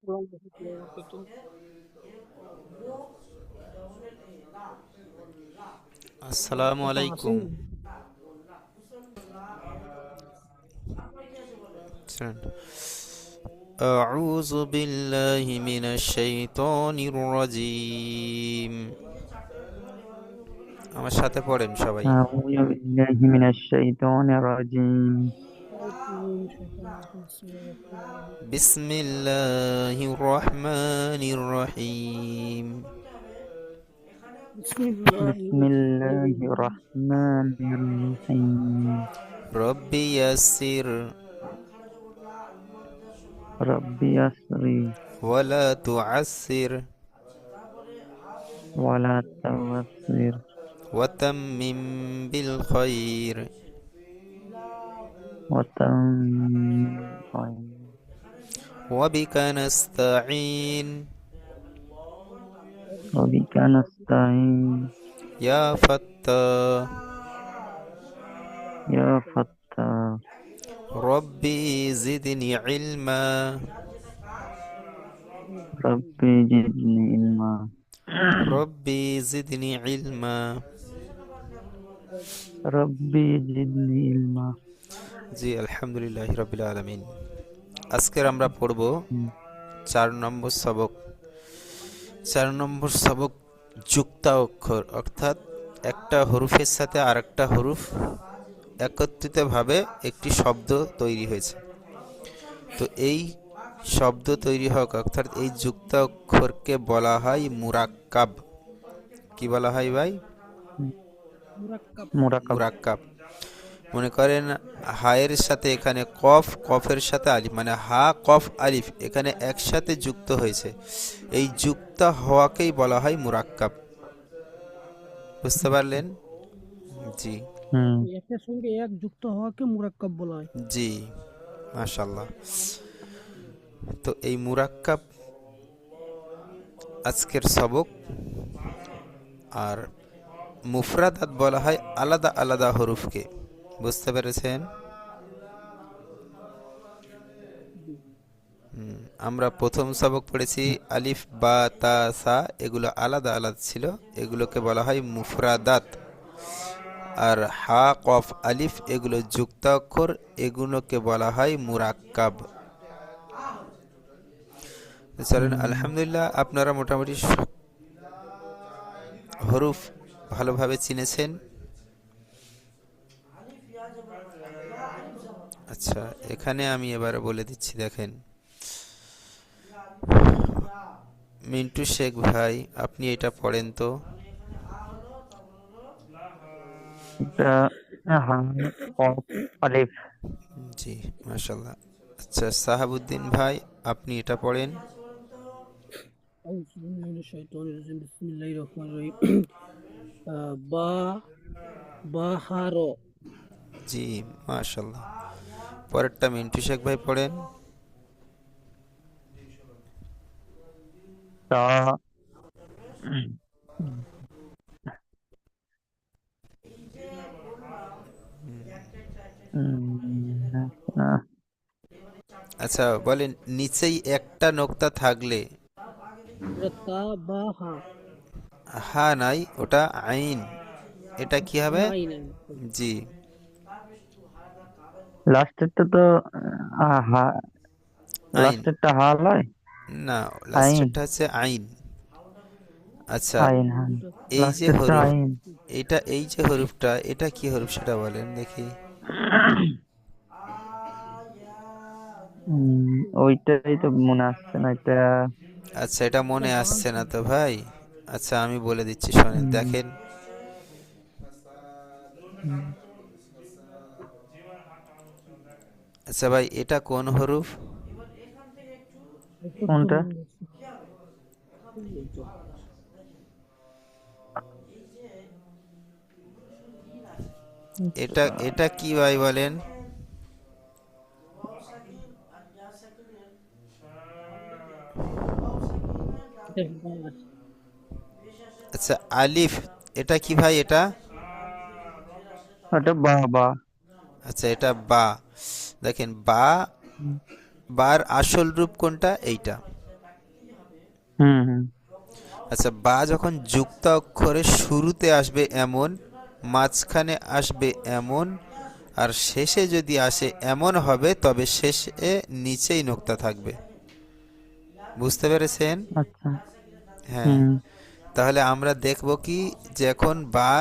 warahmatullahi wabarakatuh. আসসালামু কেমন আলাইকুম। আছেন? أعوذ بالله من الشيطان الرجيم। আমার সাথে পড়েন সবাই। أعوذ بالله من الشيطان الرجيم. বিসমিল্লাহির রহমানির রহিম। بسم الله الرحمن الرحيم. রব্বি ইয়াসসির رب يسري ওয়ালা তুআসসির ولا تعسر ওয়াতাম্মিম বিল খায়র وتمم بالخير ওয়াবিকা নাস্তাঈন وبك نستعين ইয়া ফাত্তাহ يا فتاح রব্বি জিদনি ইলমা ربي زدني علما. রব্বি জিদনি ইলমা। ربي زدني علما. জি, আলহামদুলিল্লাহ রাব্বিল আলামিন। আজকের আমরা পড়ব 4 নম্বর সবক। 4 নম্বর সবক যুক্তা অক্ষর, অর্থাৎ একটা হরফের সাথে আরেকটা হরফ একত্রিতভাবে একটি শব্দ তৈরি হয়েছে। তো এই শব্দ তৈরি হোক, অর্থাৎ এই যুক্তা অক্ষরকে বলা হয় মুরাক্কাব। কি বলা হয় ভাই? মুরাক্কাব. মুরাক্কাব। মনে করেন হায়ের সাথে এখানে কফ, কফের সাথে আলিফ, মানে হা কফ আলিফ এখানে একসাথে যুক্ত হয়েছে। এই যুক্ত হওয়াকেই বলা হয় মুরাক্কাব। বুঝতে পারলেন? জি একের সঙ্গে এক যুক্ত হওয়াকে মুরাক্কাব বলা হয়। জি, মাশাআল্লাহ। তো এই মুরাক্কাব আজকের সবক। আর মুফরাদাত বলা হয় আলাদা আলাদা হরফকে। বুঝতে পেরেছেন? আমরা প্রথম সবক পড়েছি আলিফ বা তা সা, এগুলো আলাদা আলাদা ছিল, এগুলোকে বলা হয় মুফরাদাত। আর হা কফ আলিফ এগুলো যুক্ত অক্ষর, এগুলোকে বলা হয় মুরাক্কাব। চলেন, আলহামদুলিল্লাহ আপনারা মোটামুটি হরফ ভালোভাবে চিনেছেন। আচ্ছা, এখানে আমি এবার বলে দিচ্ছি, দেখেন মিন্টু শেখ ভাই, আপনি এটা পড়েন তো। এটা হা কফ আলিফ. জি, মাশাল্লাহ। আচ্ছা, সাহাবুদ্দিন ভাই, আপনি এটা পড়েন। আউযু বিল্লাহি মিনাশ শাইতানির রাজিম। বিসমিল্লাহির রহমানির রহিম। বা বাহার। জি, মাশাল্লাহ। পরেরটা মিন্টু শেখ ভাই পড়েন। তা আচ্ছা বলেন, নিচেই একটা নোক্তা থাকলে, তা বা হা। হা নাই, ওটা আইন, এটা কি হবে? নাই নাই। জি, লাস্টেরটা তো হা, আইন। লাস্টেরটা হা লয়. না, আইন. লাস্টেরটা হচ্ছে আইন। আচ্ছা, আইন, হ্যাঁ. এই যে লাস্টেরটা হরফ, আইন. এই যে হরফটা, এটা কি হরফ সেটা বলেন দেখি। ওইটাই তো মনে আসছে না এটা. আচ্ছা, এটা মনে এটা আসছে না দাল। তো ভাই। আচ্ছা, আমি বলে দিচ্ছি, শোনেন, হুম, দেখেন। হুম. আচ্ছা ভাই, এটা কোন হরফ? কোনটা? এটা এটা কি ভাই বলেন? আচ্ছা, আলিফ, এটা কি ভাই এটা? ওটা বাবা. আচ্ছা, এটা বা। দেখেন বা, বার আসল রূপ কোনটা? এইটা। হুম হুম আচ্ছা, বা যখন যুক্ত অক্ষরে শুরুতে আসবে এমন, মাঝখানে আসবে এমন, আর শেষে যদি আসে এমন হবে, তবে শেষে নিচেই নোক্তা থাকবে। বুঝতে পেরেছেন? আচ্ছা হ্যাঁ। হুম তাহলে আমরা দেখব কি, যে এখন বা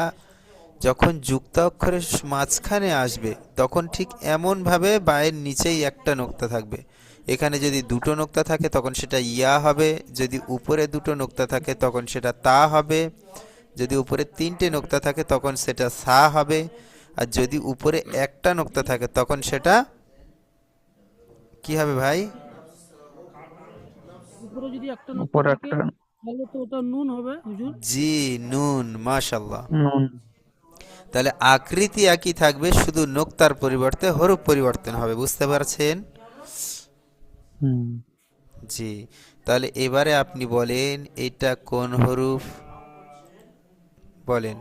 যখন যুক্ত অক্ষরের মাঝখানে আসবে তখন ঠিক এমনভাবে বায়ের নিচেই একটা নোক্তা থাকবে। এখানে যদি দুটো নোক্তা থাকে তখন সেটা ইয়া হবে, যদি উপরে দুটো নোক্তা থাকে তখন সেটা তা হবে, যদি উপরে তিনটে নোক্তা থাকে তখন সেটা সা হবে, আর যদি উপরে একটা নোক্তা থাকে তখন সেটা কি হবে ভাই? উপরে যদি একটা নোক্তা উপর থাকে একটা তাহলে তো ওটা নুন হবে হুজুর। জি, নুন, মাশাল্লাহ। নুন। তাহলে আকৃতি একই থাকবে, শুধু নোক্তার পরিবর্তে হরফ পরিবর্তন হবে। বুঝতে পারছেন? হুম জি। তাহলে এবারে আপনি বলেন এটা কোন হরফ, বলেন।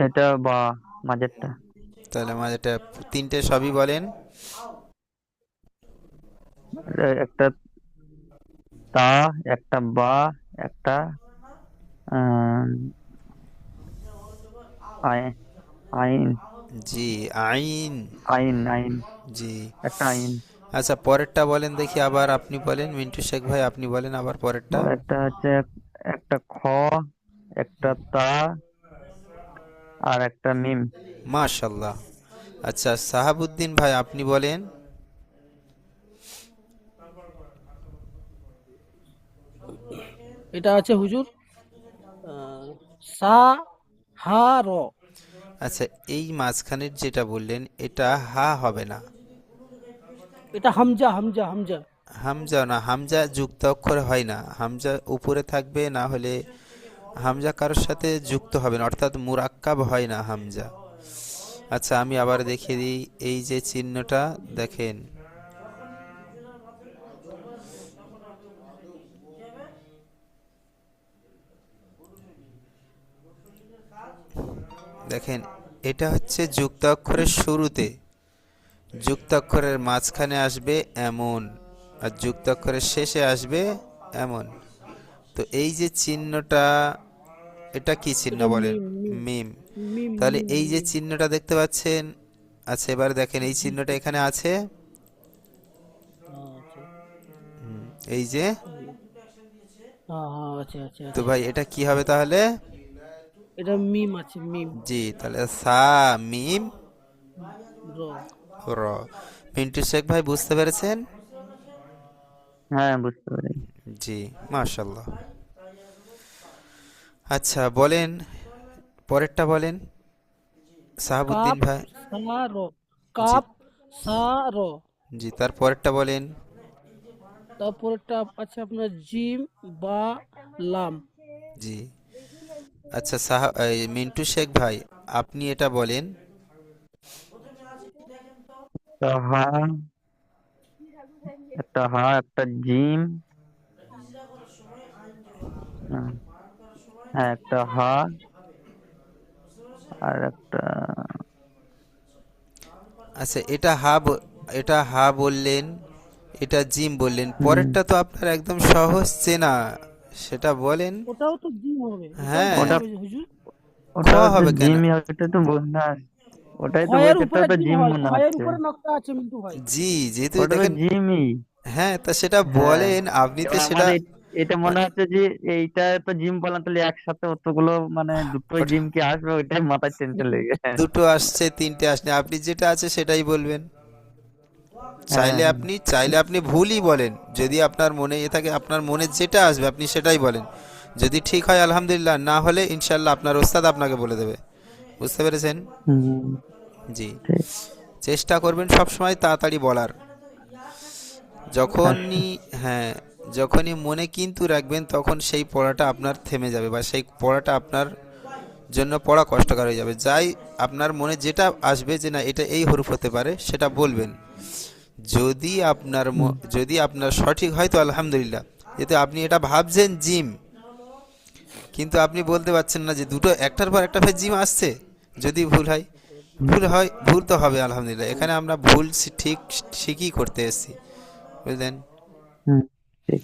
এটা বা মাঝেরটা। তাহলে মাঝেটা তিনটে সবই বলেন। একটা তা, একটা বা, একটা আহ, আই- আইন। জি, আইন। আইন আইন জি। একটা আইন। আচ্ছা, পরেরটা বলেন দেখি, আবার আপনি বলেন, মিন্টু শেখ ভাই আপনি বলেন আবার পরেরটা। একটা হচ্ছে একটা খ, একটা তা, আর একটা মিম। মাশাল্লাহ। আচ্ছা, সাহাবুদ্দিন ভাই আপনি বলেন। এটা আছে হুজুর সা হা র। আচ্ছা, এই মাঝখানের যেটা বললেন এটা হা হবে না। এটা হামজা হামজা হামজা। হামজা না, হামজা যুক্ত অক্ষর হয় না, হামজা উপরে থাকবে, না হলে হামজা কারোর সাথে যুক্ত হবে না, অর্থাৎ মুরাক্কাব হয় না হামজা। আচ্ছা, আমি আবার দেখিয়ে দিই, এই যে চিহ্নটা দেখেন, দেখেন, এটা হচ্ছে যুক্ত অক্ষরের শুরুতে, যুক্ত অক্ষরের মাঝখানে আসবে এমন, আর যুক্ত অক্ষরের শেষে আসবে এমন। তো এই যে চিহ্নটা, এটা কি চিহ্ন এটা বলেন? মিম মিম মিম। মিম তাহলে মিম এই যে মিম। চিহ্নটা দেখতে পাচ্ছেন, আচ্ছা এবার দেখেন এই চিহ্নটা এখানে আছে, আচ্ছা। এই যে। হ্যাঁ হ্যাঁ আছে আছে তো আছে। ভাই এটা কি হবে তাহলে? এটা মিম আছে মিম। জি, তাহলে সা মিম র। র। মিন্টু শেখ ভাই বুঝতে পেরেছেন? হ্যাঁ বুঝতে পারি। জি, মাশাল্লাহ। আচ্ছা বলেন, পরেরটা বলেন সাহাবুদ্দিন কাপ ভাই। সা র। জি। কাপ সা র। জি, তার পরেরটা বলেন। তারপরেরটা আছে আপনার জিম বা লাম। জি। আচ্ছা, মিন্টু শেখ ভাই আপনি এটা বলেন। একটা হা, একটা হা, একটা জিম। হুম, হ্যাঁ একটা হা, আর একটা আচ্ছা, এটা হা বললেন, এটা জিম বললেন, হুম, পরেরটা তো আপনার একদম সহজ চেনা, সেটা বলেন। ওটাও তো জিম হবে, ওটাও হ্যাঁ। জিম ওটা হবে হুজুর। খ ওটা হচ্ছে হবে কেন? জিম, ওটা তো না, ওটাই তো খয়ের বলছে, উপরে ওটা জিম জিম হয়, মনে খয়ের হচ্ছে। উপরে নকশা আছে মিন্টু ভাই। জি, যেহেতু ওটা তো দেখেন। জিমই। হ্যাঁ, তা সেটা হ্যাঁ, বলেন, আপনি তো এবার সেটা আমার এটা মনে হচ্ছে যে এইটা তো জিম বললাম, তাহলে একসাথে অতগুলো মানে দুটোই ওটা জিম কি আসবে, ওইটাই মাথায় টেনশন লেগে গেছে। দুটো আসছে তিনটে আসছে, আপনি যেটা আছে সেটাই বলবেন। হ্যাঁ চাইলে আপনি ভুলই বলেন, যদি আপনার মনে এ থাকে, আপনার মনে যেটা আসবে আপনি সেটাই বলেন। যদি ঠিক হয় আলহামদুলিল্লাহ, না হলে ইনশাল্লাহ আপনার ওস্তাদ আপনাকে বলে দেবে। বুঝতে পেরেছেন? হুম জি। ঠিক। চেষ্টা করবেন সবসময় তাড়াতাড়ি বলার। আচ্ছা যখনই, হ্যাঁ, যখনই মনে কিন্তু রাখবেন তখন সেই পড়াটা আপনার থেমে যাবে, বা সেই পড়াটা আপনার জন্য পড়া কষ্টকর হয়ে যাবে। যাই আপনার মনে যেটা আসবে যে না এটা এই হরফ হতে পারে সেটা বলবেন। হুম যদি আপনার সঠিক হয় তো আলহামদুলিল্লাহ, যেহেতু আপনি এটা ভাবছেন জিম, কিন্তু আপনি বলতে পারছেন না যে দুটো একটার পর একটা ফের জিম আসছে। যদি ভুল হয়, হুম ভুল তো হবে আলহামদুলিল্লাহ, এখানে আমরা ভুল ঠিক ঠিকই করতে এসেছি, বুঝলেন? হুম, ঠিক।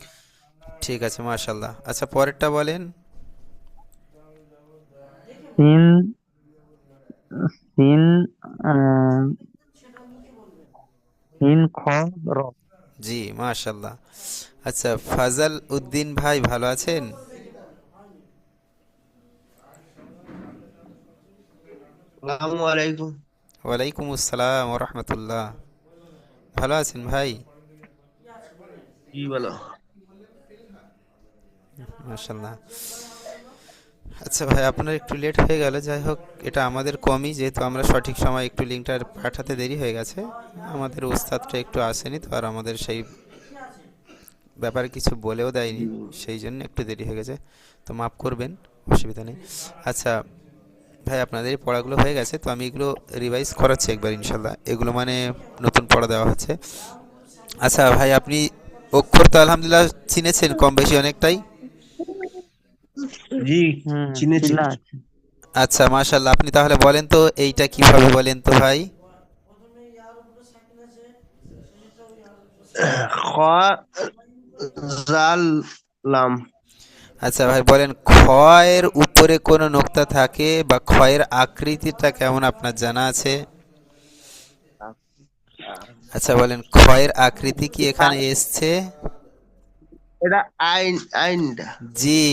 ঠিক আছে, মাশাল্লাহ। আচ্ছা, পরেরটা বলেন। সিন সিন আহ, সিন খ র। জি, মাশাল্লাহ। আচ্ছা, ফাজাল উদ্দিন ভাই ভালো আছেন? আসসালামু আলাইকুম। ওয়ালাইকুম আসসালাম ওয়া রাহমাতুল্লাহ। ভালো আছেন ভাই? জি বলো। মাশাল্লাহ। আচ্ছা ভাই, আপনার একটু লেট হয়ে গেল, যাই হোক এটা আমাদের কমই, যেহেতু আমরা সঠিক সময় একটু লিঙ্কটা পাঠাতে দেরি হয়ে গেছে। আমাদের উস্তাদটা একটু আসেনি তো, আর আমাদের সেই ব্যাপারে কিছু বলেও দেয়নি, জি সেই জন্য একটু দেরি হয়ে গেছে, তো মাফ করবেন, অসুবিধা নেই। আচ্ছা ভাই, আপনাদের এই পড়াগুলো হয়ে গেছে, তো আমি এগুলো রিভাইজ করাচ্ছি একবার ইনশাল্লাহ, এগুলো মানে নতুন পড়া দেওয়া হচ্ছে। আচ্ছা ভাই, আপনি অক্ষর তো আলহামদুলিল্লাহ চিনেছেন কম বেশি অনেকটাই। জি হুম, চিনেছি। চিল্লা আছে। আচ্ছা মাশাল্লাহ, আপনি তাহলে বলেন তো এইটা কিভাবে, বলেন তো ভাই। খ জাল লাম। আচ্ছা ভাই বলেন, ক্ষয়ের উপরে কোনো নোক্তা থাকে বা ক্ষয়ের আকৃতিটা কেমন আপনার জানা আছে? আচ্ছা বলেন, ক্ষয়ের আকৃতি কি এখানে এসছে? এটা আইন আইনটা। জি।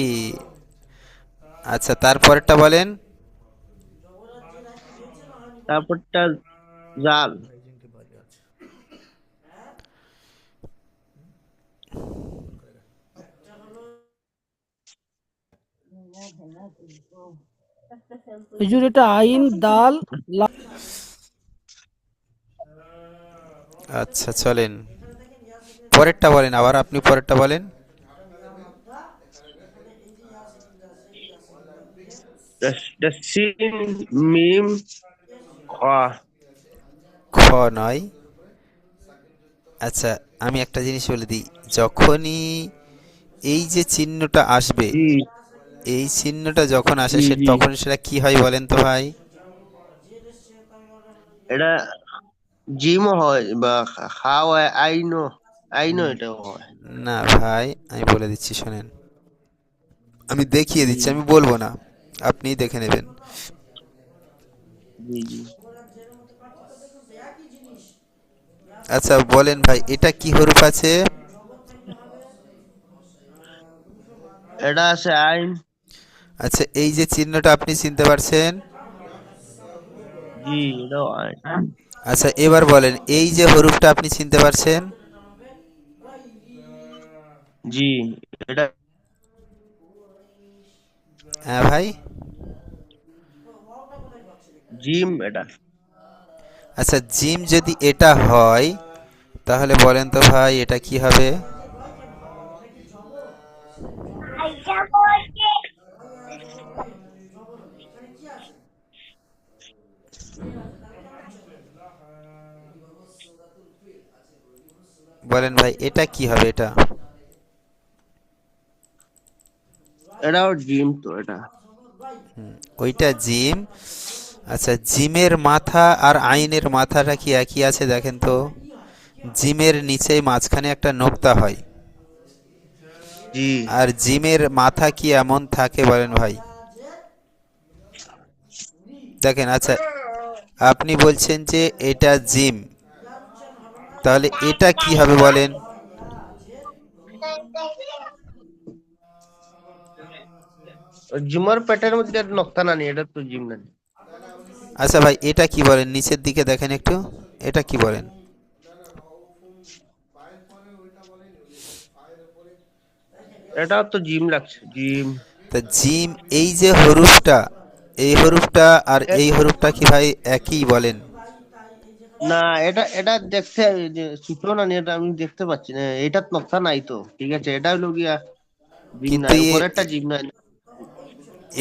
আচ্ছা, তারপরেরটা বলেন। তারপরটা জাল। হুজুর এটা আইন দাল লাম। আচ্ছা চলেন, পরেরটা বলেন, আবার আপনি পরেরটা বলেন। এটা সিন মিম খ। খ নয়। আচ্ছা, আমি একটা জিনিস বলে দিই, যখনই এই যে চিহ্নটা আসবে, জি এই চিহ্নটা যখন আসে জি সে জি তখন সেটা কি হয় বলেন তো ভাই? এটা জিমও হয় বা খাও হয়, আইনও আইনও এটাও হয়। না ভাই, আমি বলে দিচ্ছি শোনেন, আমি দেখিয়ে জি দিচ্ছি, আমি বলবো না, আপনিই দেখে নেবেন। জি জি। আচ্ছা বলেন ভাই, এটা কি হরফ আছে? এটা আছে আইন। আচ্ছা, এই যে চিহ্নটা আপনি চিনতে পারছেন? জি এটাও আইন। আচ্ছা এবার বলেন, এই যে হরফটা আপনি চিনতে পারছেন? জি এটা হ্যাঁ ভাই। জিম এটা। আচ্ছা, জিম যদি এটা হয়, তাহলে বলেন তো ভাই এটা কি হবে? বলেন ভাই, এটা কি হবে এটা? এটাও জিম তো এটা। ওইটা জিম। আচ্ছা, জিমের মাথা আর আইনের মাথাটা কি একই আছে দেখেন তো? জিমের নিচেই মাঝখানে একটা নোক্তা হয়, জি আর জিমের মাথা কি এমন থাকে বলেন ভাই? দেখেন, আচ্ছা আপনি বলছেন যে এটা জিম, তাহলে এটা কি হবে বলেন? জিমার পেটের মধ্যে একটা নকশা না নিয়ে এটা তো জিম না। আচ্ছা ভাই, এটা কি বলেন, নিচের দিকে দেখেন একটু, এটা কি বলেন? এটাও তো জিম লাগছে জিম। তা জিম, এই যে হরফটা, এই হরফটা আর এ- এই হরফটা কি ভাই একই বলেন? না এটা এটা দেখতে যে সূত্র না নিয়ে এটা আমি দেখতে পাচ্ছি না, এটার নকশা নাই তো, ঠিক আছে এটা হলো গিয়া জিম কিন্তু নাই, উপরেরটা জিম নাই।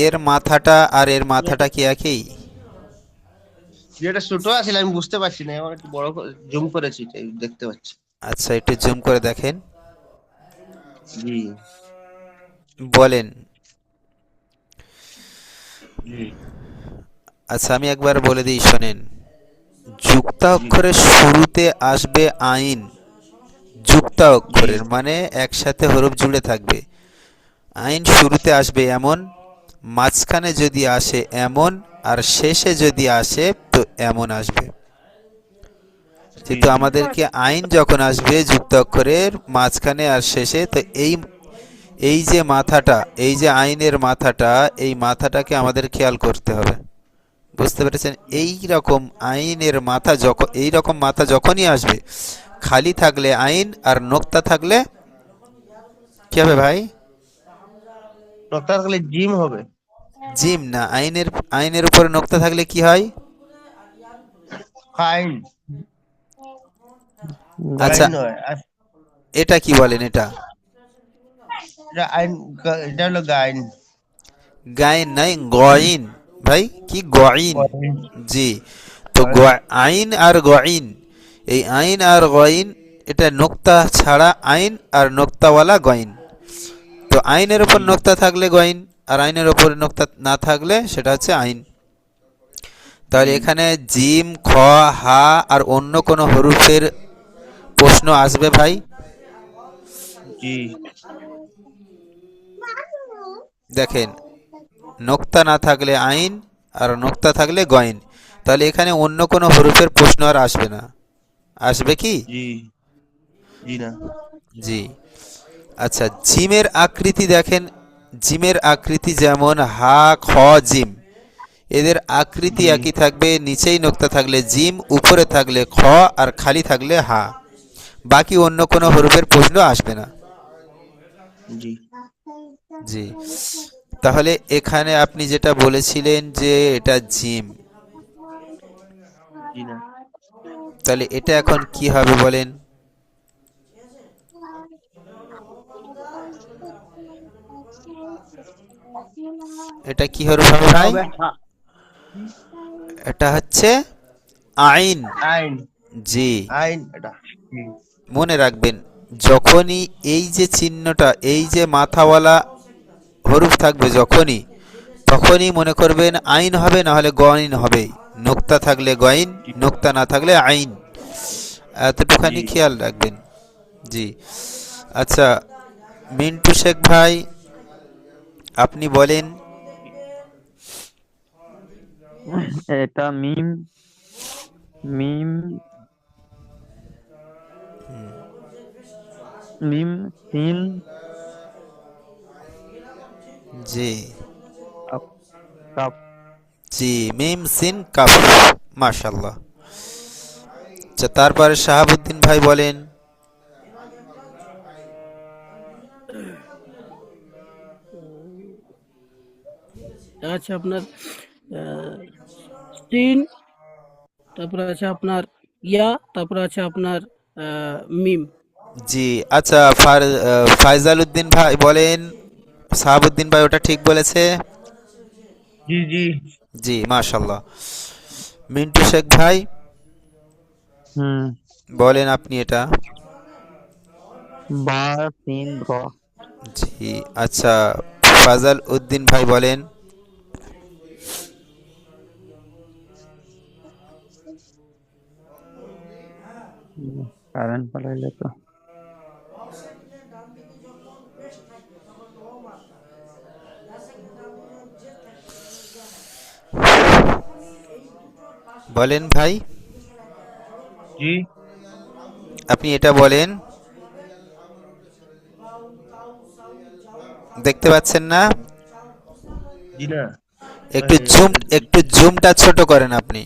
এর মাথাটা আর এর মাথাটা কি একই? যেটা ছোট আছিল আমি বুঝতে পারছি না, এখন একটু বড় জুম করেছি তাই দেখতে পাচ্ছি। আচ্ছা, একটু জুম করে দেখেন, জি বলেন। জি আচ্ছা আমি একবার বলে দিই শোনেন, যুক্তা জি অক্ষরের শুরুতে আসবে আইন, যুক্ত অক্ষরের, মানে একসাথে হরফ জুড়ে থাকবে। আইন শুরুতে আসবে এমন, মাঝখানে যদি আসে এমন, আর শেষে যদি আসে তো এমন আসবে। যেহেতু আমাদেরকে আইন যখন আসবে যুক্ত অক্ষরের মাঝখানে আর শেষে, তো এই যে মাথাটা, এই যে আইনের মাথাটা, এই মাথাটাকে আমাদের খেয়াল করতে হবে। বুঝতে পেরেছেন? এই রকম আইনের মাথা যখন, এই রকম মাথা যখনই আসবে, খালি থাকলে আইন আর নোক্তা থাকলে কি হবে ভাই? নোক্তা থাকলে জিম হবে। জিম না, আইনের উপরে নোক্তা থাকলে কি হয়? ফাইন। আচ্ছা, গাইন নয় এটা কি বলেন? এটা এটা আইন, এটা হলো গাইন। গাইন নাই, গইন। ভাই কি গইন? গাইন। জি। তো গাইন। আইন আর গইন, এই আইন আর গইন, এটা নোক্তা ছাড়া আইন আর নোক্তাওয়ালা গইন। তো আইনের উপর জি নোক্তা থাকলে গইন, আর আইনের উপর নোক্তা না থাকলে সেটা হচ্ছে আইন। তাহলে জি এখানে জিম, খ, হা আর অন্য কোনো হরফের প্রশ্ন আসবে ভাই? জি দেখেন, নোক্তা না থাকলে আইন আর নোক্তা থাকলে গইন, তাহলে এখানে অন্য কোনো হরফের প্রশ্ন আর আসবে না। আসবে কি? জি জি না। জি। আচ্ছা, জিমের আকৃতি দেখেন, জিমের আকৃতি যেমন হা, খ, জিম, এদের আকৃতি জি একই থাকবে। নিচেই নোক্তা থাকলে জিম, উপরে থাকলে খ, আর খালি থাকলে হা। বাকি অন্য কোনো হরফের প্রশ্ন আসবে না। জি জি। তাহলে এখানে আপনি যেটা বলেছিলেন যে এটা জিম, জি না। তাহলে এটা এখন কি হবে বলেন? এটা কি হরফ হবে এটা ভাই? হবে এটা হচ্ছে আইন। আইন। জি। আইন এটা। জি মনে রাখবেন, যখনই এই যে চিহ্নটা, এই যে মাথাওয়ালা হরফ থাকবে যখনই, তখনই মনে করবেন আইন হবে, না হলে গইন হবে। নোক্তা থাকলে গইন, জি নোক্তা না থাকলে আইন। জি এতটুখানি খেয়াল রাখবেন। জি। আচ্ছা, মিন্টু শেখ ভাই, আপনি বলেন। এটা মিম, মিম, মিম, সিন, জি। কাপ, কাপ। জি, মিম, সিন, কাফ। মাশাল্লাহ। আচ্ছা, তারপরে শাহাবুদ্দিন ভাই বলেন। আছে আপনার আহ, সিন, তারপরে আছে আপনার ইয়া, তারপরে আছে আপনার মিম। জি। আচ্ছা, ফায়জাল উদ্দিন ভাই বলেন। শাহাবুদ্দিন ভাই ওটা ঠিক বলেছে। জি জি জি, মাশাল্লাহ। মিন্টু শেখ ভাই হুম, বলেন আপনি এটা। বা, সিন, র। জি। আচ্ছা, ফাজাল উদ্দিন ভাই বলেন। কারেন্ট পালাইলে তো। বলেন ভাই, জি আপনি এটা বলেন। দেখতে পাচ্ছেন না? জি না। একটু জুমটা ছোট করেন আপনি।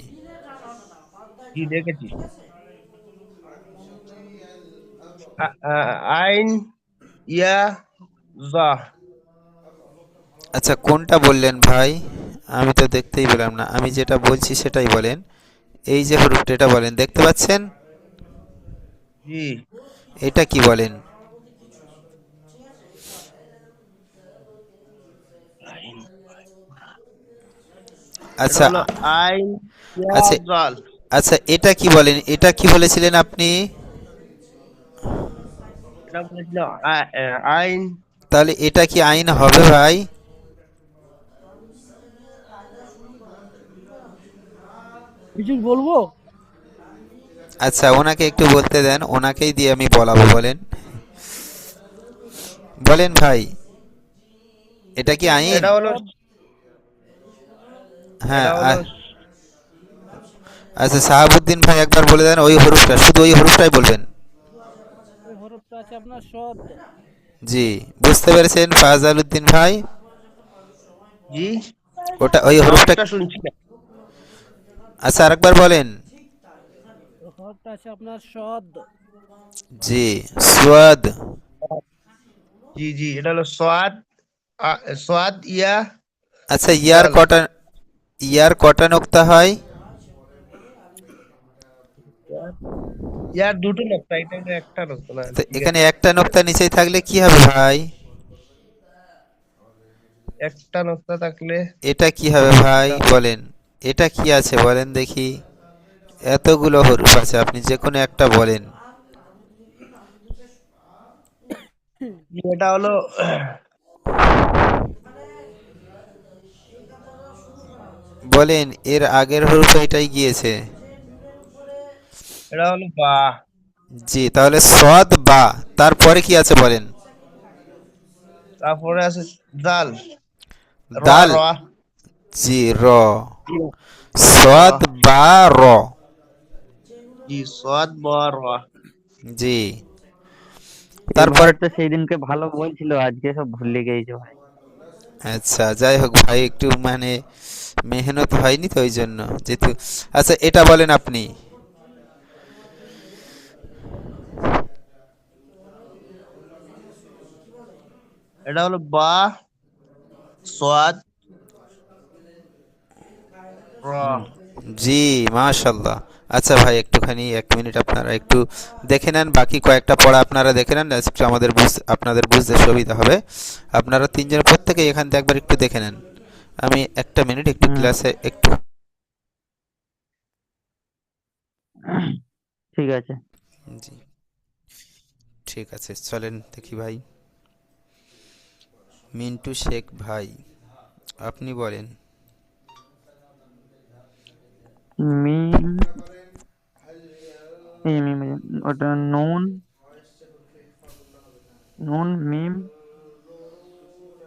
জি দেখেছি। আইন, ইয়া, যা। আচ্ছা, কোনটা বললেন ভাই? আমি তো দেখতেই পেলাম না। আমি যেটা বলছি সেটাই বলেন। এই যে হরফটা, এটা বলেন। দেখতে পাচ্ছেন? জি এটা কি বলেন? এটা আচ্ছা। হলো আইন, ইয়া, আচ্ছা। জাল। আচ্ছা, এটা কি বলেন? এটা কি বলেছিলেন আপনি? এটা বলেছিল আইন। তাহলে এটা কি আইন হবে ভাই? কিছু বলবো? আচ্ছা, ওনাকে একটু বলতে দেন, ওনাকেই দিয়ে আমি বলাবো। বলেন, বলেন ভাই, এটা কি আইন? এটা হলো সদ। হ্যাঁ এটা হলো আচ্ছা, সাহাবুদ্দিন ভাই একবার বলে দেন ওই হরফটা, শুধু ওই হরফটাই বলবেন। ওই হরফটা আছে আপনার সদ। জি, বুঝতে পেরেছেন ফাজাল উদ্দিন ভাই? জি, ওটা ওই হরফটা। জবাবটা শুনছি না। আচ্ছা, আরেকবার বলেন। ওই হরফটা আছে আপনার সদ। জি, সোয়াদ। জি জি, এটা হলো সোয়াদ, সোয়াদ ইয়া আচ্ছা, দাল। ইয়ার কটা নোক্তা হয়? ইয়ার দুটো নোক্তা, এটা হলো একটা নোক্তা না, তো ঠিক এখানে আছে। একটা নোক্তা নিচেই থাকলে কি হবে ভাই? একটা নোক্তা থাকলে এটা কি হবে ভাই এটা বলেন? এটা কি আছে বলেন দেখি? এতগুলো হরফ আছে, আপনি যে কোনো একটা বলেন। এটা হলো বলেন, এর আগের হরফ এটাই গিয়েছে। এটা হলো বা। জি, তাহলে সদ বা, তারপরে কি আছে বলেন? তারপরে আছে দাল, র দাল। র জি, র। র সদ বা র। জি, সোয়াদ ব র। জি, এ ভাই তারপরে। তো সেই দিনকে ভালো বলছিল, আজকে সব ভুলে গেছে ভাই। আচ্ছা, যাই হোক ভাই, একটু মানে মেহনত হয়নি তো ওই জন্য যেহেতু। আচ্ছা, এটা বলেন আপনি। এটা হলো বা, সোয়াদ, র। হুম, জি, মাশাল্লাহ। আচ্ছা ভাই, একটুখানি 1 মিনিট আপনারা একটু দেখে নেন, বাকি কয়েকটা পড়া আপনারা দেখে নেন, একটু আপনাদের বুঝতে সুবিধা হবে। আপনারা তিনজন প্রত্যেকে এখান থেকে একবার একটু দেখে নেন। আমি 1 মিনিট একটু হুম। ক্লাসে একটু। ঠিক আছে। জি, ঠিক আছে, চলেন দেখি ভাই। মিন্টু শেখ ভাই, আপনি বলেন। মিম, এই মিম, ওটা নুন, নুন মিম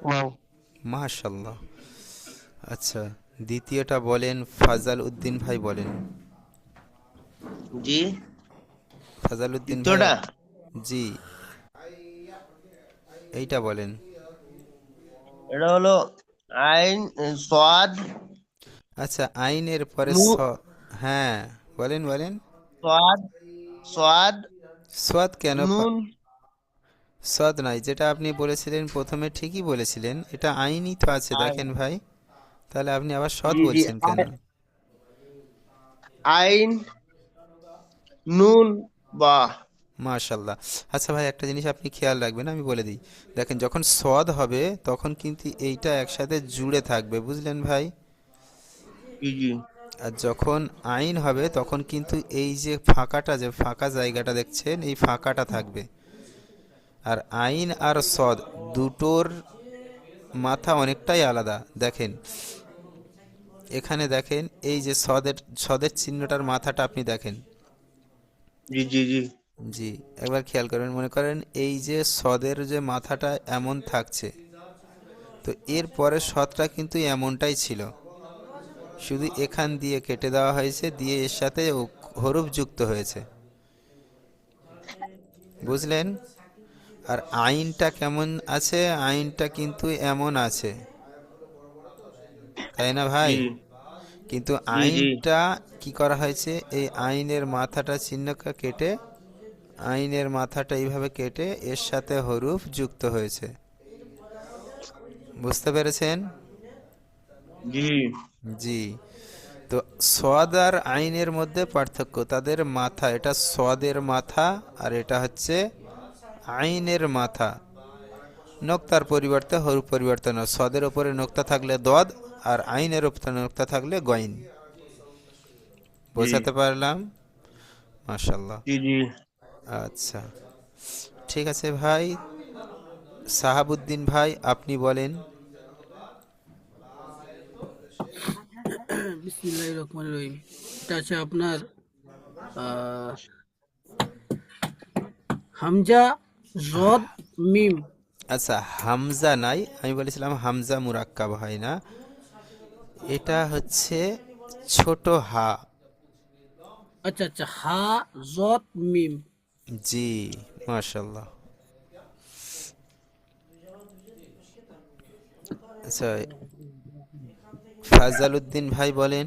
ওয়াও। মাশাল্লাহ। আচ্ছা, দ্বিতীয়টা বলেন, ফাজাল উদ্দিন ভাই বলেন। জি, ফাজাল উদ্দিন ভাই দ্বিতীয়টা জি, এইটা বলেন। এটা হলো আইন, সোয়াদ, আচ্ছা, আইনের পরে নু, হ্যাঁ, বলেন বলেন। সোয়াদ, সোয়াদ, সোয়াদ কেন নুন। সোয়াদ নয়, যেটা আপনি বলেছিলেন প্রথমে ঠিকই বলেছিলেন, এটা আইনই তো আছে আইন, দেখেন ভাই। তাহলে আপনি আবার সৎ জি জি, বলছেন কেন? আইন, নুন, বা। মাশাল্লাহ। আচ্ছা ভাই, একটা জিনিস আপনি খেয়াল রাখবেন, আমি বলে দিই। দেখেন, যখন সদ হবে তখন কিন্তু এইটা একসাথে জুড়ে থাকবে, বুঝলেন ভাই? জি জি আর যখন আইন হবে তখন কিন্তু এই যে ফাঁকাটা, যে ফাঁকা জায়গাটা দেখছেন, এই ফাঁকাটা থাকবে। আর আইন আর সদ দুটোর মাথা অনেকটাই আলাদা। দেখেন, এখানে দেখেন, এই যে সদের চিহ্নটার মাথাটা আপনি দেখেন। জি জি জি জি, একবার খেয়াল করবেন, মনে করেন এই যে সদের যে মাথাটা এমন থাকছে, তো এর পরে সদটা কিন্তু এমনটাই ছিল, শুধু এখান দিয়ে কেটে দেওয়া হয়েছে, দিয়ে এর সাথে হরফ যুক্ত হয়েছে, বুঝলেন? আর আইনটা কেমন আছে? আইনটা কিন্তু এমন আছে, তাই না ভাই? জি কিন্তু জি জি আইনটা কি করা হয়েছে, এই আইনের মাথাটা চিহ্নকে কেটে, আইনের মাথাটা এইভাবে কেটে এর সাথে হরফ যুক্ত হয়েছে, বুঝতে পেরেছেন? জি জি। তো সদ আর আইনের মধ্যে পার্থক্য, তাদের মাথা, এটা সদের মাথা আর এটা হচ্ছে আইনের মাথা। নোক্তার পরিবর্তে হরফ পরিবর্তন হয়, সদের ওপরে নোক্তা থাকলে দদ, আর আইনের ওপরে নোক্তা থাকলে গইন। জি বোঝাতে পারলাম? মাশাল্লাহ। জি জি। আচ্ছা, ঠিক আছে ভাই। সাহাবুদ্দিন ভাই, আপনি বলেন। বিসমিল্লাহির রহমানির রহিম। এটা আছে আপনার আহ, হামজা, জদ, মিম। আচ্ছা, হামজা নাই, আমি বলেছিলাম হামজা মুরাক্কাব হয় না, এটা হচ্ছে ছোট হা। আচ্ছা আচ্ছা, হা, জদ, মিম। জি, মাশাল্লাহ। আচ্ছা, ফাজাল উদ্দিন ভাই বলেন।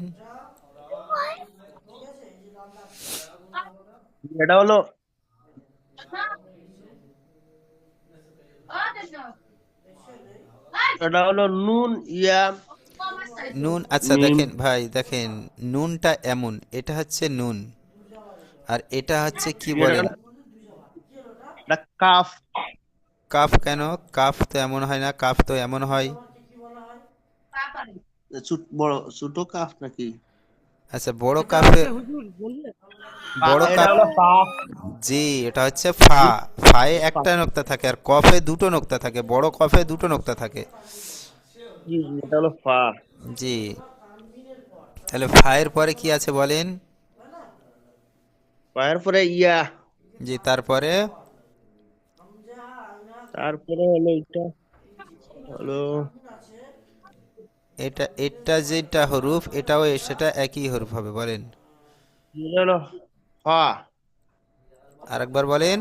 এটা হলো এটা হলো নুন, ইয়া, নুন, আচ্ছা মিম। দেখেন ভাই, দেখেন, নুনটা এমন, এটা হচ্ছে নুন, আর এটা হচ্ছে কি এটা বলেন? হলো এটা কাফ। কাফ কেন? কাফ তো এমন হয় না, কাফ তো এমন হয়। বড় ছোট কাফ নাকি? আচ্ছা, বড় এটা কাফে, হচ্ছে হুজুর বললে। বড় এটা কাফ, হলো কাফ। জি, এটা হচ্ছে ফা। জি, ফায়ে কাফ। একটা নোক্তা থাকে আর কফে দুটো নোক্তা থাকে, বড় কফে দুটো নোক্তা থাকে। জি জি, এটা হলো ফা। জি, তাহলে ফায়ের পরে কি আছে বলেন? পায়ের পরে ইয়া, জি, তারপরে তারপরে হলো এটা হলো এটা যেটা হরুফ, এটাও সেটা একই হরুফ হবে, বলেন। এটা হলো ফা। আরেকবার বলেন।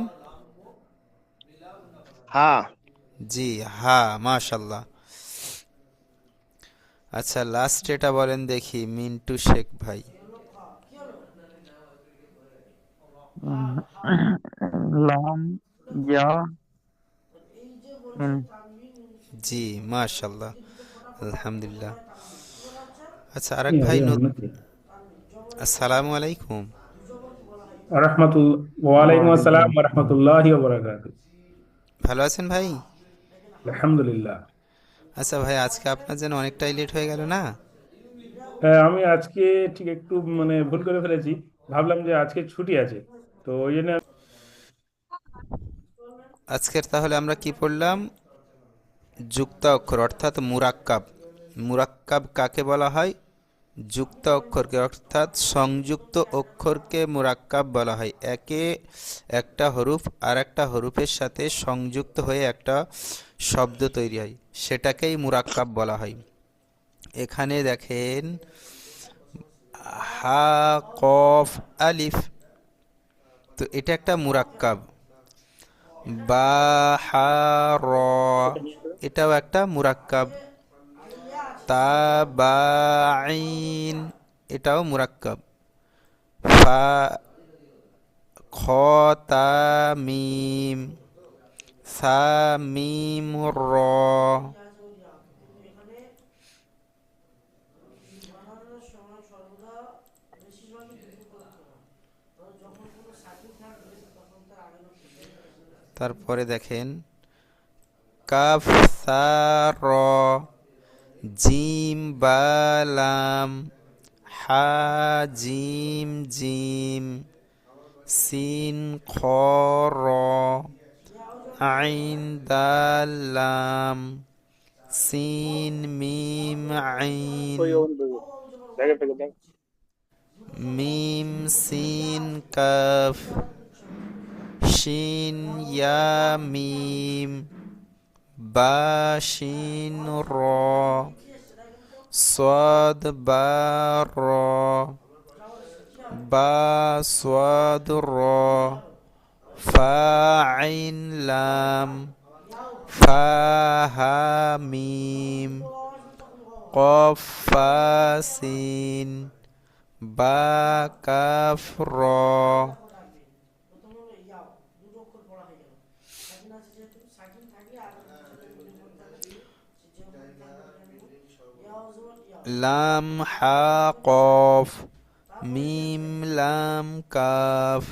হা। জি, হা, মাশাল্লাহ। আচ্ছা, লাস্ট এটা বলেন দেখি, মিন্টু শেখ ভাই। উম, লাম, ইয়া, মিম। জি, মাশাল্লাহ, আলহামদুলিল্লাহ। আচ্ছা, আরেক জি, ভাই জি, উন্নতি। আসসালামু আলাইকুম। রহমতুল্লাহ, ওয়ালাইকুম ওয়ালাইকুম আসসালাম ওয়া আসসালাম। রাহমাতুল্লাহি ওয়া বারাকাতুহু। ভালো আছেন ভাই? আলহামদুলিল্লাহ। আচ্ছা ভাই, আজকে আপনার যেন অনেকটাই লেট হয়ে গেল না? হ্যাঁ, আমি আজকে ঠিক একটু মানে ভুল করে ফেলেছি। ভাবলাম যে আজকে ছুটি আছে, তো ওই জন্য আজকের তাহলে আমরা কি পড়লাম? যুক্ত অক্ষর অর্থাৎ মুরাক্কাব। মুরাক্কাব কাকে বলা হয়? যুক্ত অক্ষরকে, অর্থাৎ সংযুক্ত অক্ষরকে মুরাক্কাব বলা হয়। একে একটা হরুফ আর একটা হরুফের সাথে সংযুক্ত হয়ে একটা শব্দ তৈরি হয়, সেটাকেই মুরাক্কাব বলা হয়। এখানে দেখেন, হা, কফ, আলিফ, তো এটা একটা মুরাক্কাব। বা, হা, র, এটাও একটা মুরাক্কাব। তা, বা, আইন, এটাও মুরাক্কাব। ফা, খ, তা, মিম, সা, মিম, র। তারপরে দেখেন, কাফ, সা, র, জিম, বা, লাম, হা, জিম, জিম, সিন, খ, র, আইন, দাল, লাম, সিন, মিম, আইন, মিম, সিন, কাফ, শিন, ইয়া, মিম, বা, শিন, র, صاد، বা, র, বা, صاد، র, ফা, আইন, লাম, ফা, হা, মিম, কফ, ফা, সিন, বা, কাফ, র। লাম, হা, কফ, মিম, লাম, কাফ,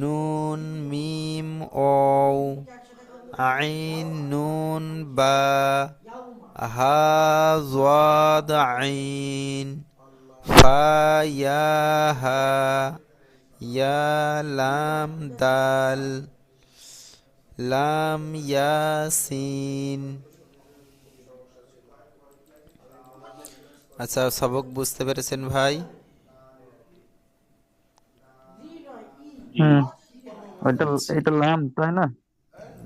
নুন, মিম, ওয়াও, আইন, নুন, বা, হা, যাদ, আইন, ফা, ইয়া, হা, ইয়া, লাম, দাল, লাম, ইয়া, সিন। আচ্ছা, সবক বুঝতে পেরেছেন ভাই? হুম, ওইটা আচ্ছা এটা লাম তাই না?